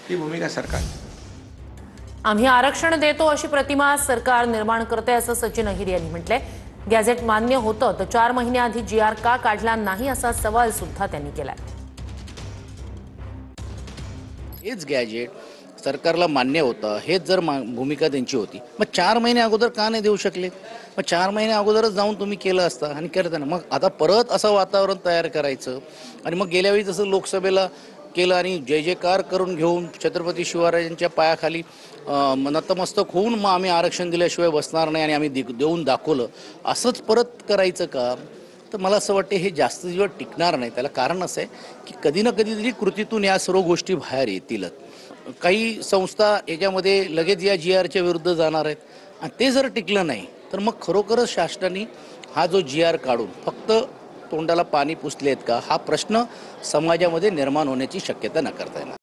ही भूमिका सरकार। आम्ही आरक्षण देतो अशी प्रतिमा सरकार निर्माण करते असं सचिन अहिर यांनी म्हटलंय। गॅझेट मान्य होतं तर 4 महिन्याआधी GR का काढला नाही असा सवाल सुद्धा त्यांनी केलाय। हेच गॅजेट सरकारला मान्य होतं, हेच जर भूमिका त्यांची होती, मग 4 महिने अगोदर का नाही देऊ शकले? मग 4 महिने अगोदरच जाऊन तुम्ही केलं असतं आणि करता ना। मग आता परत असं वातावरण तयार करायचं आणि मग गेल्या वेळी जसं लोकसभेला केलं आणि जय जयकार करून घेऊन छत्रपती शिवरायांच्या पायाखाली नतमस्तक होऊन मग आम्ही आरक्षण दिल्याशिवाय बसणार नाही आणि आम्ही देऊन दाखवलं, असंच परत करायचं का? तर मला असं वाटतं हे जास्त दिवस टिकणार नाही। त्याला कारण असं आहे की कधी ना कधीतरी कृतीतून या सर्व गोष्टी बाहेर येतीलच। काही संस्था याच्यामध्ये लगेच या GRच्या विरुद्ध जाणार आहेत आणि ते जर टिकलं नाही तर मग खरोखरच शासनाने हा जो GR काढून फक्त तोंडाला पाणी पुसलेत का, हा प्रश्न समाजामध्ये निर्माण होण्याची शक्यता नाकारता येणार।